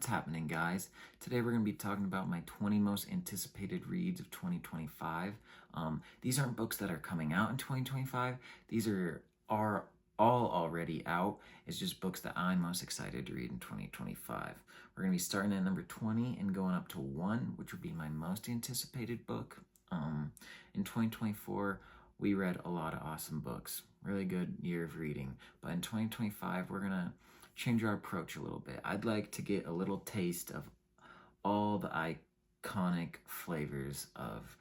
What's happening, guys? Today we're going to be talking about my 20 most anticipated reads of 2025. These aren't books that are coming out in 2025. These are all already out. It's just books that I'm most excited to read in 2025. We're going to be starting at number 20 and going up to 1, which would be my most anticipated book. In 2024, we read a lot of awesome books. Really good year of reading. But in 2025, we're going to change our approach a little bit. I'd like to get a little taste of all the iconic flavors of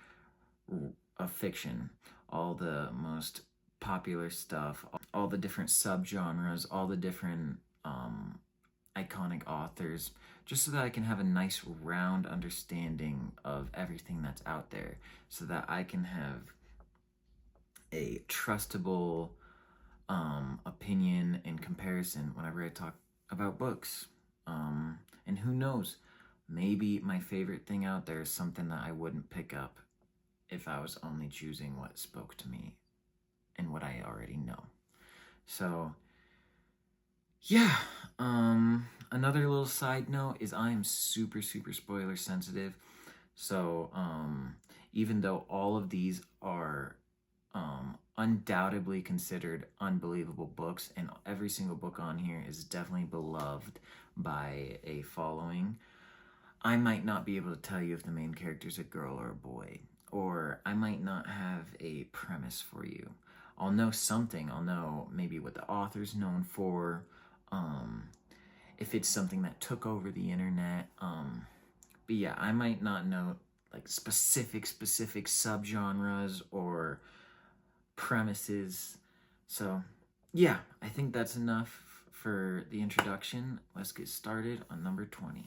fiction, all the most popular stuff, all the different subgenres, all the different iconic authors, just so that I can have a nice round understanding of everything that's out there, so that I can have a trustable opinion and comparison whenever I talk about books. And who knows, maybe my favorite thing out there is something that I wouldn't pick up if I was only choosing what spoke to me and what I already know. So yeah, another little side note is I am super spoiler sensitive. So even though all of these are undoubtedly considered unbelievable books, and every single book on here is definitely beloved by a following, I might not be able to tell you if the main character is a girl or a boy, or I might not have a premise for you. I'll know something. I'll know maybe what the author's known for, if it's something that took over the internet, but yeah, I might not know like specific subgenres or premises. So yeah, I think that's enough for the introduction. Let's get started on number 20.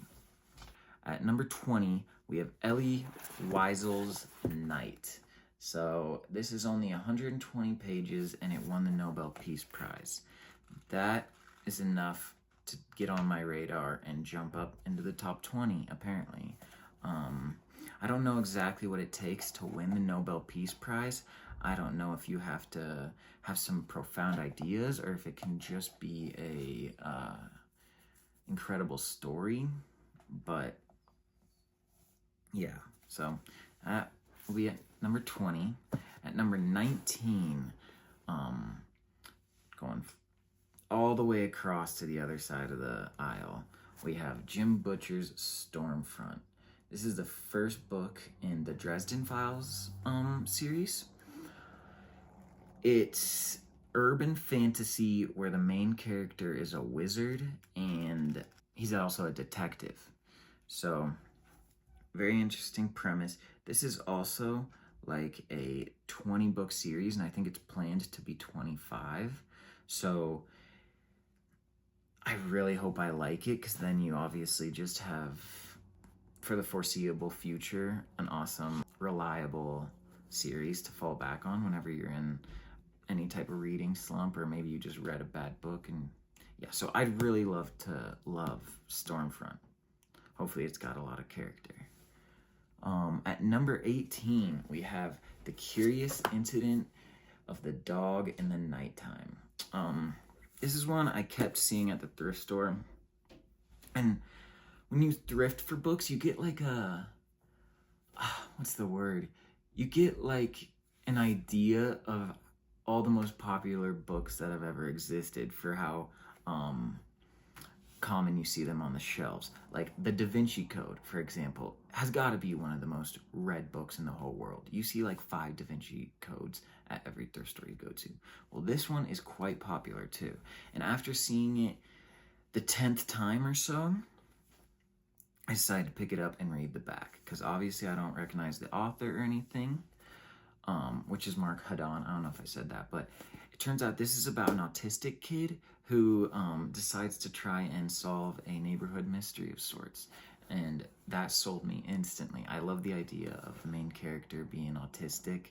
At number 20, we have Elie Wiesel's Night. So this is only 120 pages and it won the Nobel Peace Prize. That is enough to get on my radar and jump up into the top 20, apparently. I don't know exactly what it takes to win the Nobel Peace Prize. I don't know if you have to have some profound ideas or if it can just be a incredible story. But yeah, so that will be at number 20. At number 19, going all the way across to the other side of the aisle, we have Jim Butcher's Stormfront. This is the first book in the Dresden Files series. It's urban fantasy where the main character is a wizard and he's also a detective. So, very interesting premise. This is also like a 20-book series, and I think it's planned to be 25. So, I really hope I like it, because then you obviously just have, for the foreseeable future, an awesome, reliable series to fall back on whenever you're in any type of reading slump, or maybe you just read a bad book. And yeah, so I'd really love Stormfront. Hopefully it's got a lot of character. At number 18, we have The Curious Incident of the Dog in the Nighttime. This is one I kept seeing at the thrift store. And when you thrift for books, you get like what's the word? You get like an idea of all the most popular books that have ever existed, for how common you see them on the shelves. Like the Da Vinci Code, for example, has got to be one of the most read books in the whole world. You see like 5 Da Vinci Codes at every thrift store you go to. Well, this one is quite popular too. And after seeing it the 10th time or so, I decided to pick it up and read the back, because obviously I don't recognize the author or anything, which is Mark Haddon. I don't know if I said that, but it turns out this is about an autistic kid who decides to try and solve a neighborhood mystery of sorts. And that sold me instantly. I love the idea of the main character being autistic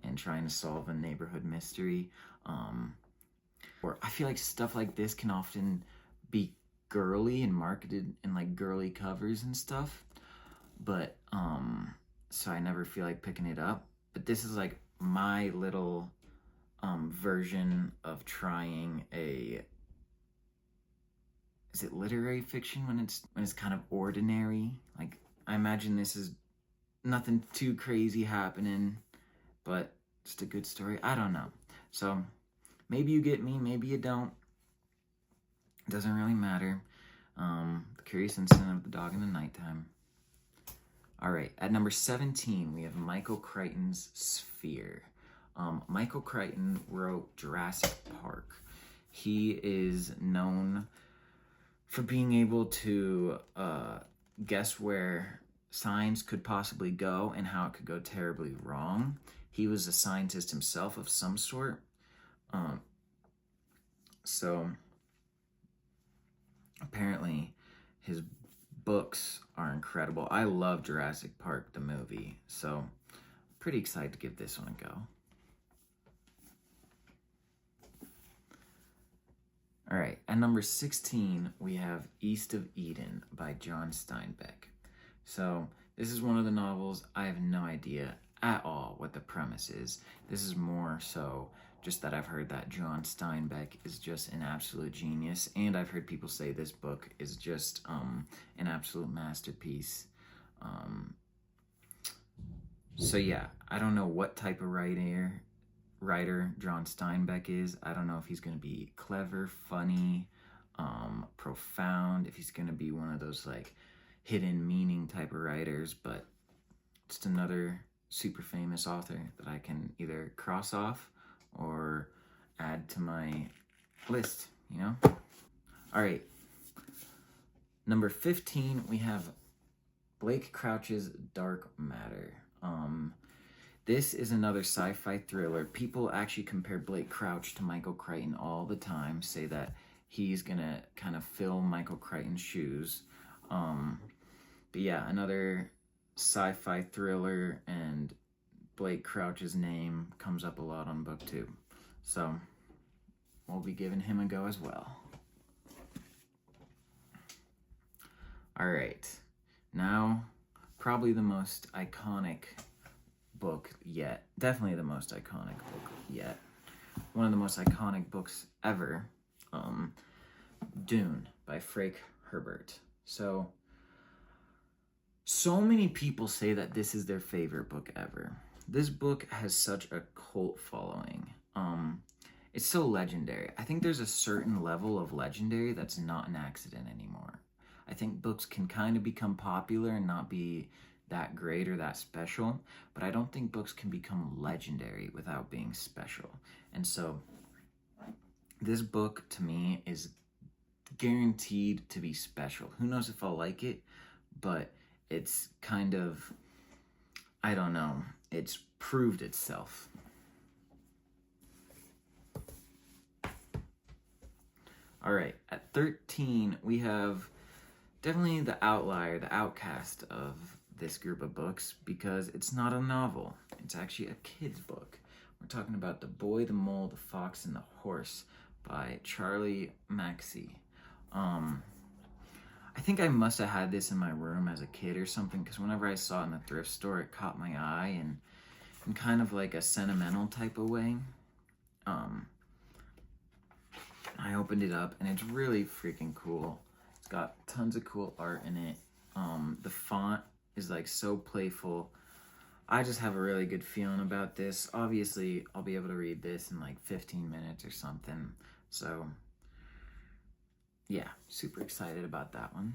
and trying to solve a neighborhood mystery. Or I feel like stuff like this can often be girly and marketed in like girly covers and stuff. But so I never feel like picking it up. But this is like my little version of trying a is it literary fiction when it's kind of ordinary? Like, I imagine this is nothing too crazy happening, but just a good story. I don't know. So maybe you get me, maybe you don't. It doesn't really matter. The Curious Incident of the Dog in the Nighttime. All right, at number 17, we have Michael Crichton's Sphere. Michael Crichton wrote Jurassic Park. He is known for being able to guess where science could possibly go and how it could go terribly wrong. He was a scientist himself of some sort. So apparently his books are incredible. I love Jurassic Park, the movie, so pretty excited to give this one a go. All right, at number 16, we have East of Eden by John Steinbeck. So this is one of the novels. I have no idea at all what the premise is. This is more so just that I've heard that John Steinbeck is just an absolute genius, and I've heard people say this book is just an absolute masterpiece. So yeah, I don't know what type of writer John Steinbeck is. I don't know if he's going to be clever, funny, profound, if he's going to be one of those like hidden meaning type of writers, but just another super famous author that I can either cross off or add to my list, you know? All right. Number 15, we have Blake Crouch's Dark Matter. This is another sci-fi thriller. People actually compare Blake Crouch to Michael Crichton all the time, say that he's gonna kind of fill Michael Crichton's shoes. But yeah, another sci-fi thriller, and Blake Crouch's name comes up a lot on BookTube. So we'll be giving him a go as well. All right, now probably the most iconic book yet. Definitely the most iconic book yet. One of the most iconic books ever. Dune by Frank Herbert. So many people say that this is their favorite book ever. This book has such a cult following. It's so legendary. I think there's a certain level of legendary that's not an accident anymore. I think books can kind of become popular and not be that great or that special, but I don't think books can become legendary without being special. And so this book to me is guaranteed to be special. Who knows if I'll like it, but it's kind of, I don't know, it's proved itself. All right, at 13, we have definitely the outlier, the outcast of this group of books, because it's not a novel. It's actually a kid's book. We're talking about The Boy, the Mole, the Fox, and the Horse by Charlie Mackesy. I think I must have had this in my room as a kid or something, because whenever I saw it in the thrift store, it caught my eye, and in kind of like a sentimental type of way. I opened it up, and it's really freaking cool. It's got tons of cool art in it. The font is like so playful. I just have a really good feeling about this. Obviously, I'll be able to read this in like 15 minutes or something. So yeah, super excited about that one.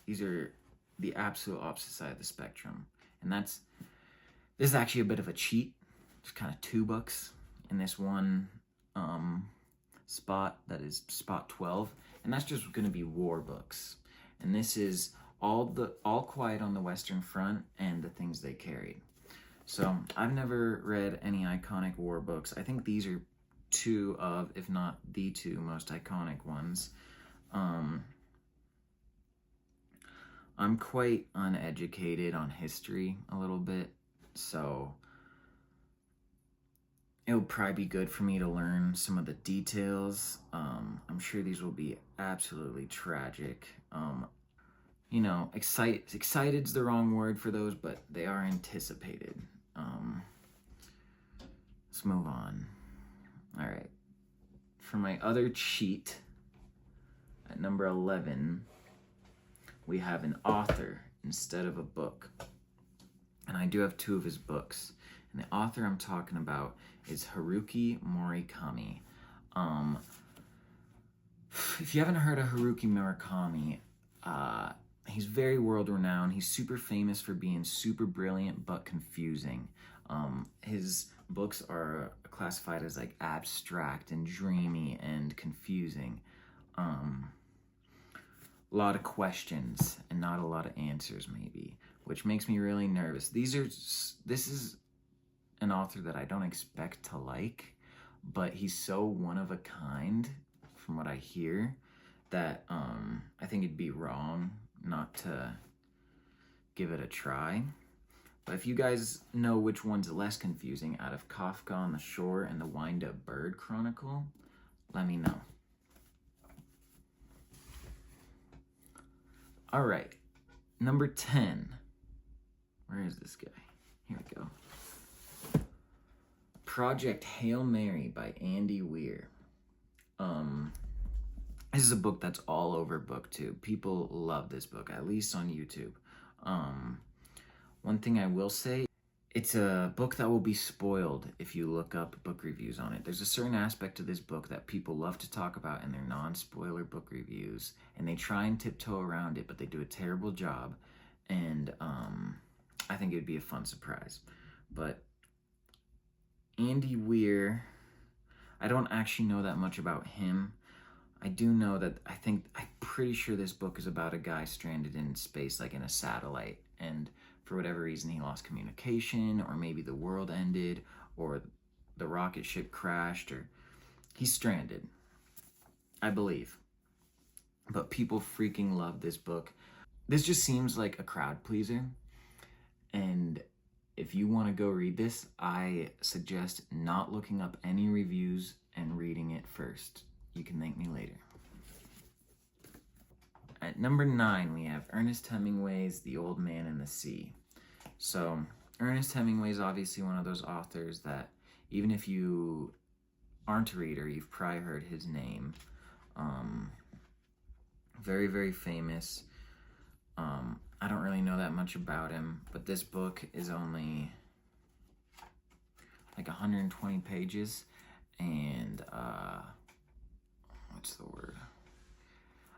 These are the absolute opposite side of the spectrum. And this is actually a bit of a cheat. There's kind of 2 books in this one spot, that is spot 12. And that's just going to be war books. And this is All Quiet on the Western Front and The Things They Carried. So I've never read any iconic war books. I think these are 2 of, if not the 2 most iconic ones. I'm quite uneducated on history a little bit, so it would probably be good for me to learn some of the details. I'm sure these will be absolutely tragic. You know, excited's the wrong word for those, but they are anticipated. Let's move on. All right. For my other cheat, at At number 11, we have an author instead of a book. And I do have two of his books. And the author I'm talking about is Haruki Murakami. If you haven't heard of Haruki Murakami, he's very world-renowned. He's super famous for being super brilliant but confusing. His books are classified as like abstract and dreamy and confusing. A lot of questions and not a lot of answers, maybe, which makes me really nervous. This is an author that I don't expect to like, but he's so one of a kind, from what I hear, that I think it'd be wrong not to give it a try. But if you guys know which one's less confusing out of Kafka on the Shore and the Wind-Up Bird Chronicle, let me know. All right, number 10. Where is this guy? Here we go. Project Hail Mary by Andy Weir. This is a book that's all over BookTube. People love this book, at least on YouTube. One thing I will say, it's a book that will be spoiled if you look up book reviews on it. There's a certain aspect to this book that people love to talk about in their non-spoiler book reviews, and they try and tiptoe around it, but they do a terrible job, and I think it would be a fun surprise. But Andy Weir, I don't actually know that much about him. I do know that I'm pretty sure this book is about a guy stranded in space, like in a satellite, and for whatever reason he lost communication, or maybe the world ended, or the rocket ship crashed, or he's stranded, I believe. But people freaking love this book. This just seems like a crowd pleaser, and if you want to go read this, I suggest not looking up any reviews and reading it first. You can thank me later. At number 9, we have Ernest Hemingway's The Old Man and the Sea. So, Ernest Hemingway is obviously one of those authors that, even if you aren't a reader, you've probably heard his name. Very, very famous. I don't really know that much about him, but this book is only like 120 pages, and what's the word?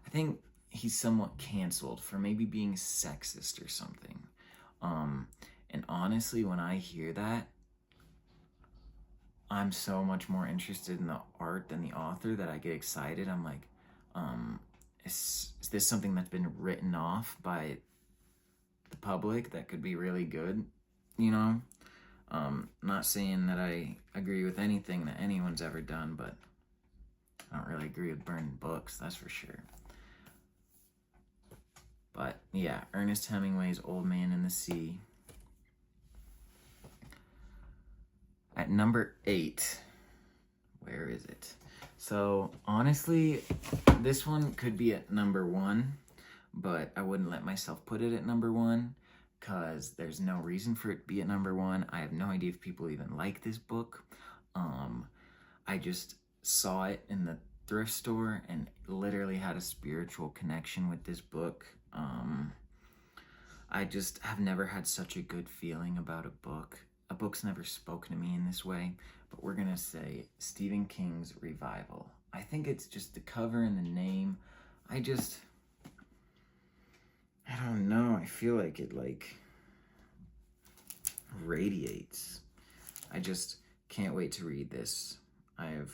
I think he's somewhat canceled for maybe being sexist or something. And honestly, when I hear that, I'm so much more interested in the art than the author that I get excited. I'm like, is this something that's been written off by the public that could be really good? You know? Not saying that I agree with anything that anyone's ever done, but I don't really agree with burning books, that's for sure. But yeah, Ernest Hemingway's Old Man and the Sea. At number 8, where is it? So honestly, this one could be at number 1, but I wouldn't let myself put it at number 1 because there's no reason for it to be at number 1. I have no idea if people even like this book. I just saw it in the thrift store and literally had a spiritual connection with this book. I just have never had such a good feeling about a book. A book's never spoken to me in this way, but we're gonna say Stephen King's Revival. I think it's just the cover and the name. I don't know. I feel like it radiates. I just can't wait to read this. I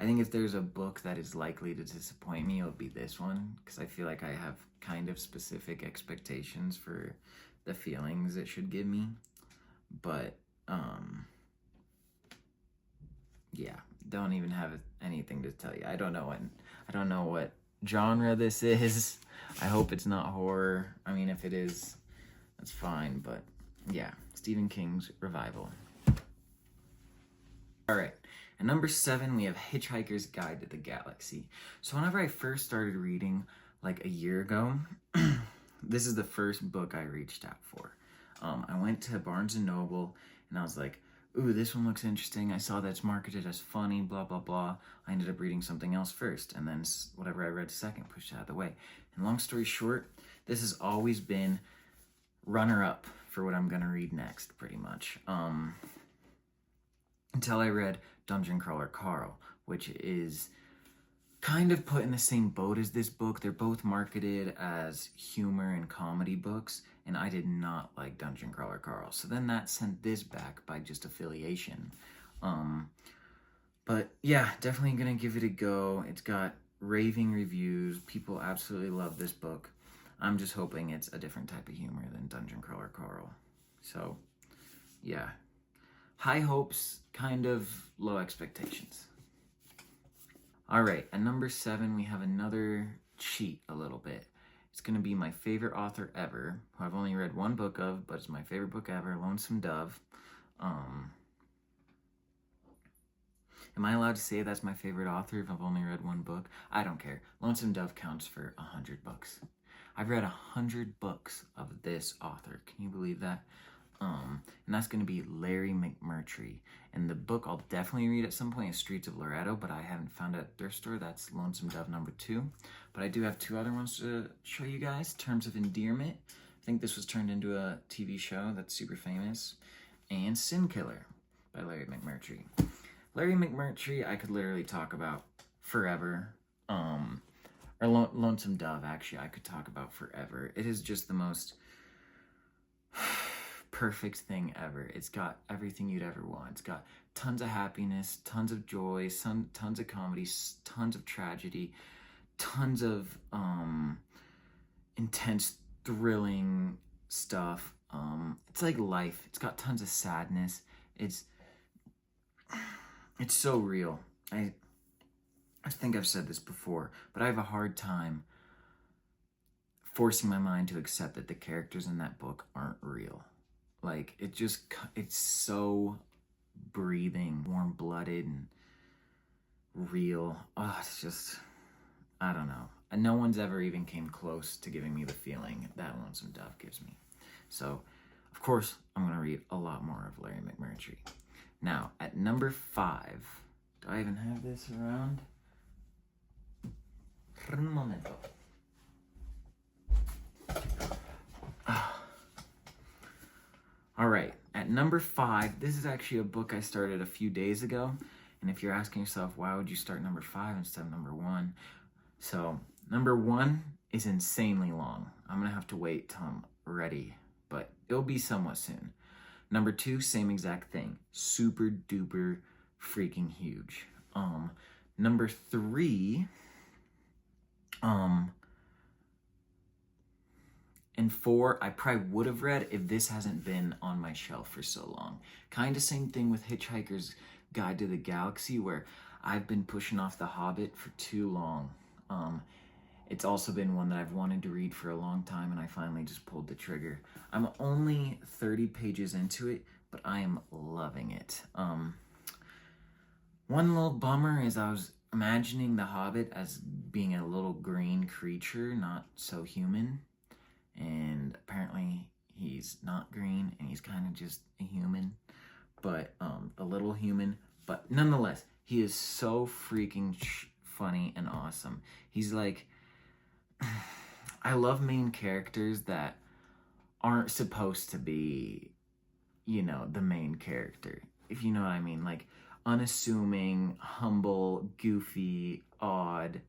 think if there's a book that is likely to disappoint me, it'll be this one, because I feel like I have kind of specific expectations for the feelings it should give me. But yeah, don't even have anything to tell you. I don't know what genre this is. I hope it's not horror. I mean, if it is, that's fine. But yeah, Stephen King's Revival. All right, at number 7, we have Hitchhiker's Guide to the Galaxy. So whenever I first started reading, like a year ago, this is the first book I reached out for. I went to Barnes & Noble, and I was like, ooh, this one looks interesting. I saw that's marketed as funny, blah, blah, blah. I ended up reading something else first, and then whatever I read second pushed it out of the way. And long story short, this has always been runner-up for what I'm gonna read next, pretty much. Until I read Dungeon Crawler Carl, which is kind of put in the same boat as this book. They're both marketed as humor and comedy books, and I did not like Dungeon Crawler Carl. So then that sent this back by just affiliation. But yeah, definitely gonna give it a go. It's got raving reviews. People absolutely love this book. I'm just hoping it's a different type of humor than Dungeon Crawler Carl. So, yeah. High hopes, kind of low expectations. All right, at number 7, we have another cheat a little bit. It's going to be my favorite author ever, who I've only read one book of, but it's my favorite book ever, Lonesome Dove. Am I allowed to say that's my favorite author if I've only read one book? I don't care. Lonesome Dove counts for 100 books. I've read 100 books of this author. Can you believe that? And that's going to be Larry McMurtry. And the book I'll definitely read at some point is Streets of Loretto, but I haven't found it at thrift store. That's Lonesome Dove number 2. But I do have 2 other ones to show you guys. Terms of Endearment. I think this was turned into a TV show that's super famous. And Sin Killer by Larry McMurtry. Larry McMurtry, I could literally talk about forever. Or Lonesome Dove, actually, I could talk about forever. It is just the most perfect thing ever. It's got everything you'd ever want. It's got tons of happiness, tons of joy, tons of comedy, tons of tragedy, tons of intense, thrilling stuff. It's like life. It's got tons of sadness. It's so real. I think I've said this before, but I have a hard time forcing my mind to accept that the characters in that book aren't real. Like, it's so breathing, warm-blooded, and real. Oh, it's just, I don't know. And no one's ever even came close to giving me the feeling that Lonesome Dove gives me. So, of course, I'm going to read a lot more of Larry McMurtry. Now, at number 5, do I even have this around? Un momento. All right, at number 5, this is actually a book I started a few days ago. And if you're asking yourself, why would you start number 5 instead of number 1? So, number 1 is insanely long. I'm going to have to wait till I'm ready, but it'll be somewhat soon. Number 2, same exact thing. Super duper freaking huge. Number 3, and 4, I probably would have read if this hasn't been on my shelf for so long. Kind of same thing with Hitchhiker's Guide to the Galaxy, where I've been pushing off The Hobbit for too long. It's also been one that I've wanted to read for a long time, and I finally just pulled the trigger. I'm only 30 pages into it, but I am loving it. One little bummer is I was imagining the Hobbit as being a little green creature, not so human. And apparently he's not green, and he's kind of just a human, but a little human. But nonetheless, he is so freaking funny and awesome. He's like, I love main characters that aren't supposed to be, you know, the main character, if you know what I mean. Like, unassuming, humble, goofy, odd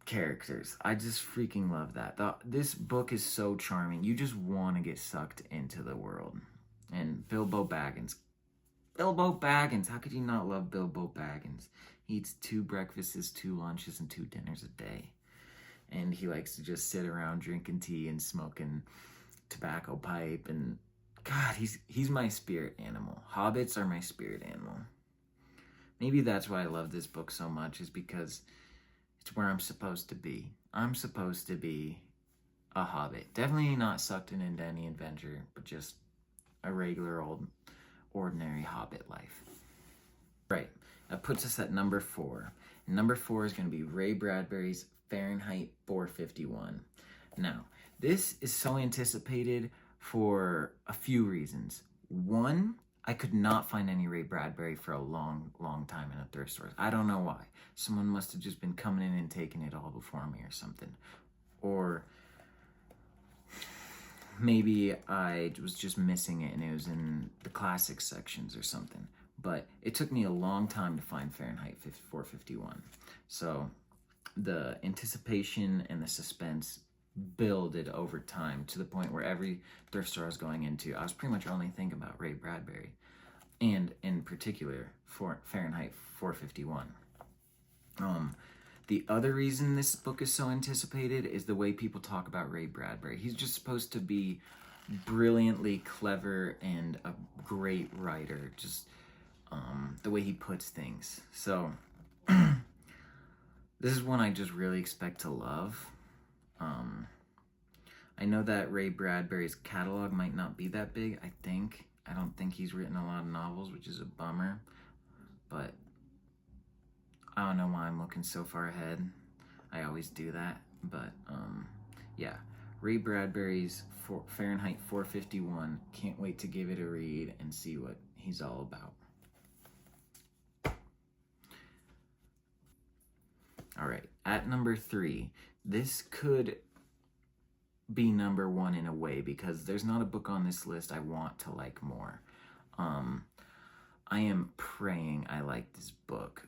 characters. I just freaking love that. This book is so charming. You just want to get sucked into the world. And Bilbo Baggins. How could you not love Bilbo Baggins? He eats 2 breakfasts, 2 lunches, and 2 dinners a day. And he likes to just sit around drinking tea and smoking tobacco pipe. And God, he's my spirit animal. Hobbits are my spirit animal. Maybe that's why I love this book so much, is because it's where I'm supposed to be. I'm supposed to be a hobbit. Definitely not sucked into any adventure, but just a regular old, ordinary hobbit life. Right, that puts us at number 4. And number 4 is going to be Ray Bradbury's Fahrenheit 451. Now, this is so anticipated for a few reasons. One, I could not find any Ray Bradbury for a long, long time in a thrift store. I don't know why. Someone must have just been coming in and taking it all before me or something. Or maybe I was just missing it and it was in the classics sections or something. But it took me a long time to find Fahrenheit 451. So the anticipation and the suspense builded over time to the point where every thrift store I was going into, I was pretty much only thinking about Ray Bradbury, and in particular for Fahrenheit 451. The other reason this book is so anticipated is the way people talk about Ray Bradbury. He's just supposed to be brilliantly clever and a great writer, just the way he puts things. So this is one I just really expect to love. I know that Ray Bradbury's catalog might not be that big, I think. I don't think he's written a lot of novels, which is a bummer. But I don't know why I'm looking so far ahead. I always do that. But yeah, Ray Bradbury's Fahrenheit 451. Can't wait to give it a read and see what he's all about. All right, at number 3, this could be number 1 in a way because there's not a book on this list I want to like more. I am praying I like this book,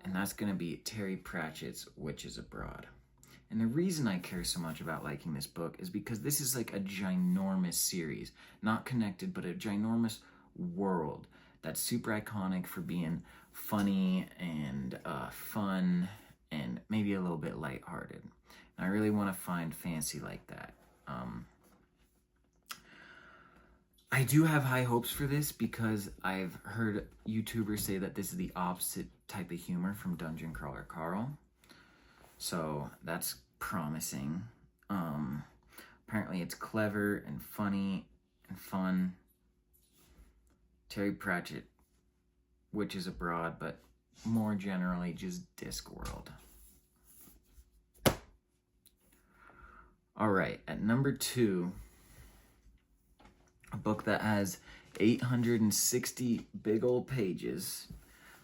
and that's going to be Terry Pratchett's Witches Abroad. And the reason I care so much about liking this book is because this is like a ginormous series, not connected, but a ginormous world that's super iconic for being funny and fun and maybe a little bit lighthearted. And I really want to find fancy like that. I do have high hopes for this because I've heard YouTubers say that this is the opposite type of humor from Dungeon Crawler Carl. So that's promising. Apparently it's clever and funny and fun. Terry Pratchett, Witches Abroad, but more generally just Discworld. All right, at number 2, a book that has 860 big old pages,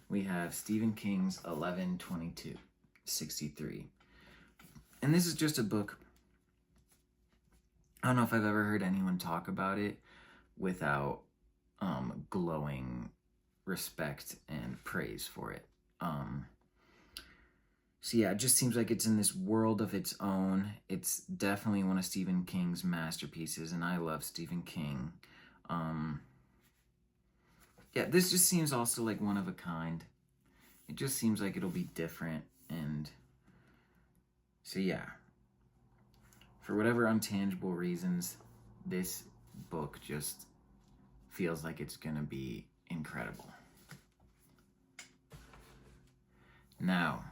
we have Stephen King's 11/22/63. And this is just a book, I don't know if I've ever heard anyone talk about it without glowing respect and praise for it. So yeah, it just seems like it's in this world of its own. It's definitely one of Stephen King's masterpieces, and I love Stephen King. Yeah, this just seems also like one of a kind. It just seems like it'll be different, and so yeah. For whatever untangible reasons, this book just feels like it's gonna be incredible. Now,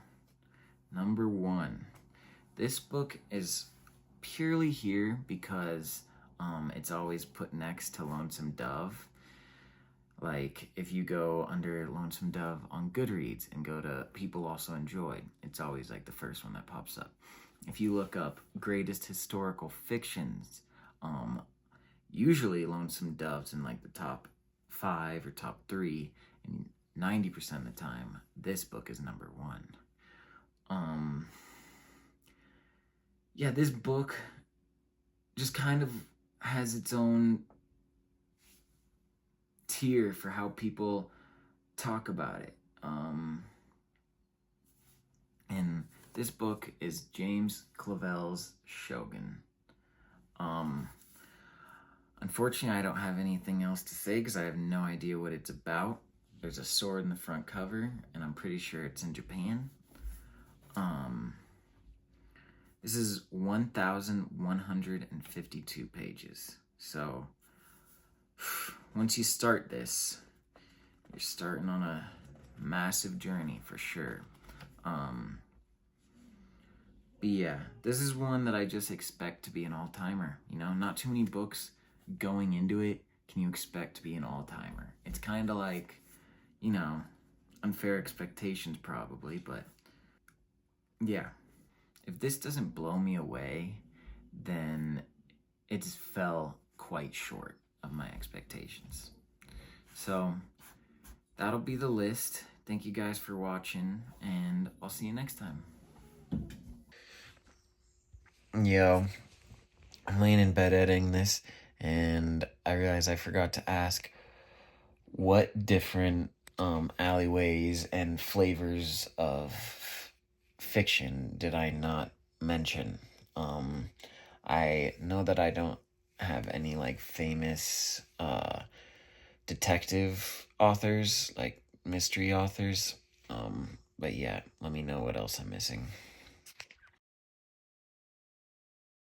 number 1. This book is purely here because it's always put next to Lonesome Dove. Like, if you go under Lonesome Dove on Goodreads and go to People Also Enjoyed, it's always like the first one that pops up. If you look up greatest historical fictions, usually Lonesome Dove's in like the top 5 or top 3, and 90% of the time, this book is number 1. Yeah, this book just kind of has its own tier for how people talk about it. And this book is James Clavell's Shogun. Unfortunately, I don't have anything else to say because I have no idea what it's about. There's a sword in the front cover, and I'm pretty sure it's in Japan. This is 1,152 pages. So, once you start this, you're starting on a massive journey for sure. But yeah, this is one that I just expect to be an all-timer. You know, not too many books going into it can you expect to be an all-timer. It's kind of like, you know, Unfair Expectations probably, but yeah. If this doesn't blow me away, then it's fell quite short of my expectations. So that'll be the list. Thank you guys for watching, and I'll see you next time. Yo, I'm laying in bed editing this, and I realized I forgot to ask what different alleyways and flavors of fiction did I not mention. I know that I don't have any like famous detective authors, like mystery authors. But yeah, let me know what else I'm missing.